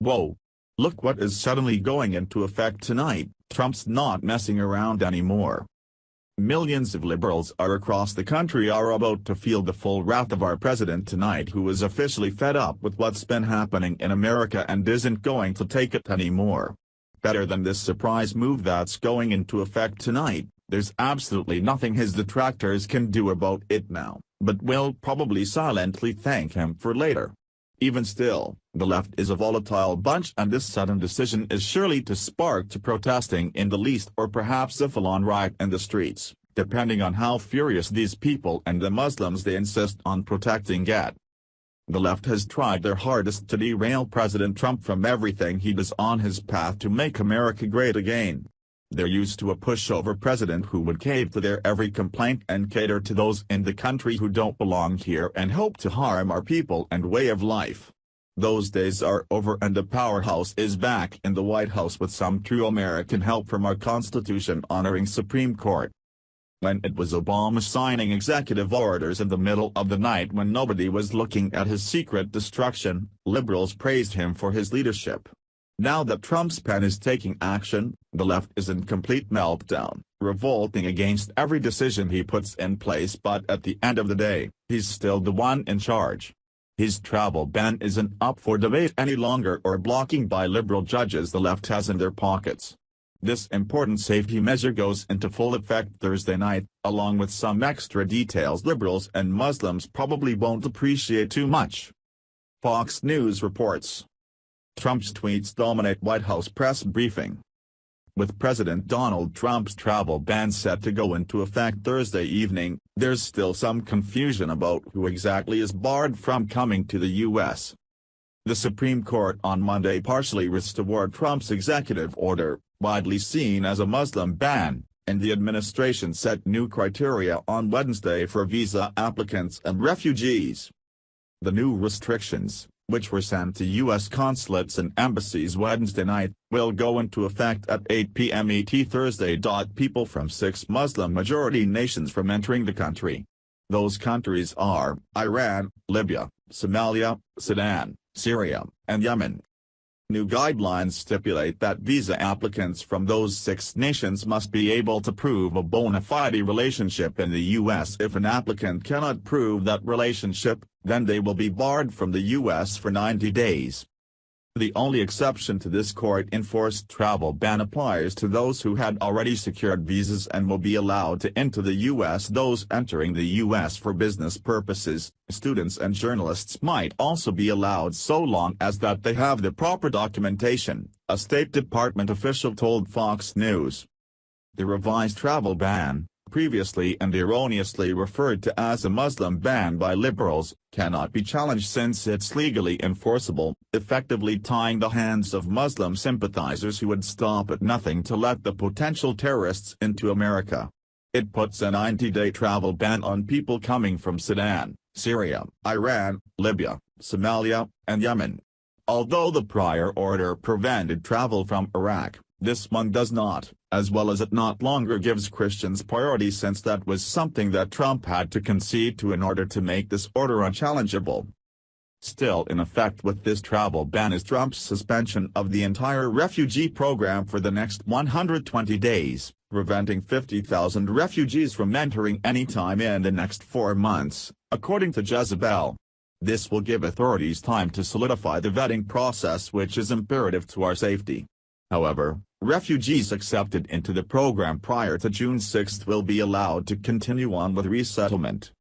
Whoa! Look what is suddenly going into effect tonight. Trump's not messing around anymore. Millions of liberals across the country are about to feel the full wrath of our president tonight, who is officially fed up with what's been happening in America and isn't going to take it anymore. Better than this surprise move that's going into effect tonight, there's absolutely nothing his detractors can do about it now, but will probably silently thank him for later. Even still, the left is a volatile bunch, and this sudden decision is surely to spark to protesting in the least, or perhaps a full-on riot in the streets, depending on how furious these people and the Muslims they insist on protecting get. The left has tried their hardest to derail President Trump from everything he does on his path to make America great again. They're used to a pushover president who would cave to their every complaint and cater to those in the country who don't belong here and hope to harm our people and way of life. Those days are over, and the powerhouse is back in the White House with some true American help from our Constitution-honoring Supreme Court. When it was Obama signing executive orders in the middle of the night when nobody was looking at his secret destruction, liberals praised him for his leadership. Now that Trump's pen is taking action, the left is in complete meltdown, revolting against every decision he puts in place, but at the end of the day, he's still the one in charge. His travel ban isn't up for debate any longer or blocking by liberal judges the left has in their pockets. This important safety measure goes into full effect Thursday night, along with some extra details liberals and Muslims probably won't appreciate too much. Fox News reports. Trump's tweets dominate White House press briefing. With President Donald Trump's travel ban set to go into effect Thursday evening, there's still some confusion about who exactly is barred from coming to the U.S. The Supreme Court on Monday partially restored Trump's executive order, widely seen as a Muslim ban, and the administration set new criteria on Wednesday for visa applicants and refugees. The new restrictions, which were sent to U.S. consulates and embassies Wednesday night, will go into effect at 8 p.m. ET Thursday. People from 6 Muslim-majority nations from entering the country. Those countries are Iran, Libya, Somalia, Sudan, Syria, and Yemen. New guidelines stipulate that visa applicants from those 6 nations must be able to prove a bona fide relationship in the U.S. If an applicant cannot prove that relationship, then they will be barred from the U.S. for 90 days. The only exception to this court-enforced travel ban applies to those who had already secured visas and will be allowed to enter the U.S. Those entering the U.S. for business purposes, students and journalists might also be allowed so long as that they have the proper documentation, a State Department official told Fox News. The revised travel ban, previously and erroneously referred to as a Muslim ban by liberals, cannot be challenged since it's legally enforceable, effectively tying the hands of Muslim sympathizers who would stop at nothing to let the potential terrorists into America. It puts a 90-day travel ban on people coming from Sudan, Syria, Iran, Libya, Somalia, and Yemen. Although the prior order prevented travel from Iraq, this one does not, as well as it not longer gives Christians priority, since that was something that Trump had to concede to in order to make this order unchallengeable. Still in effect with this travel ban is Trump's suspension of the entire refugee program for the next 120 days, preventing 50,000 refugees from entering any time in the next 4 months, according to Jezebel. This will give authorities time to solidify the vetting process, which is imperative to our safety. However, refugees accepted into the program prior to June 6 will be allowed to continue on with resettlement.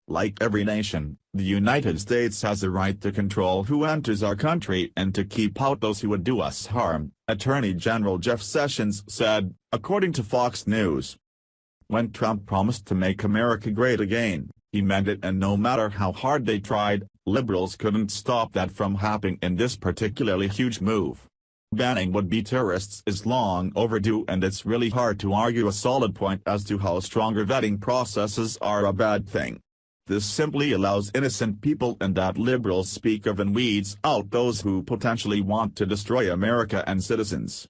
Like every nation, the United States has the right to control who enters our country and to keep out those who would do us harm, Attorney General Jeff Sessions said, according to Fox News. When Trump promised to make America great again, he meant it, and no matter how hard they tried, liberals couldn't stop that from happening in this particularly huge move. Banning would-be terrorists is long overdue, and it's really hard to argue a solid point as to how stronger vetting processes are a bad thing. This simply allows innocent people, and that liberals speak of, and weeds out those who potentially want to destroy America and citizens.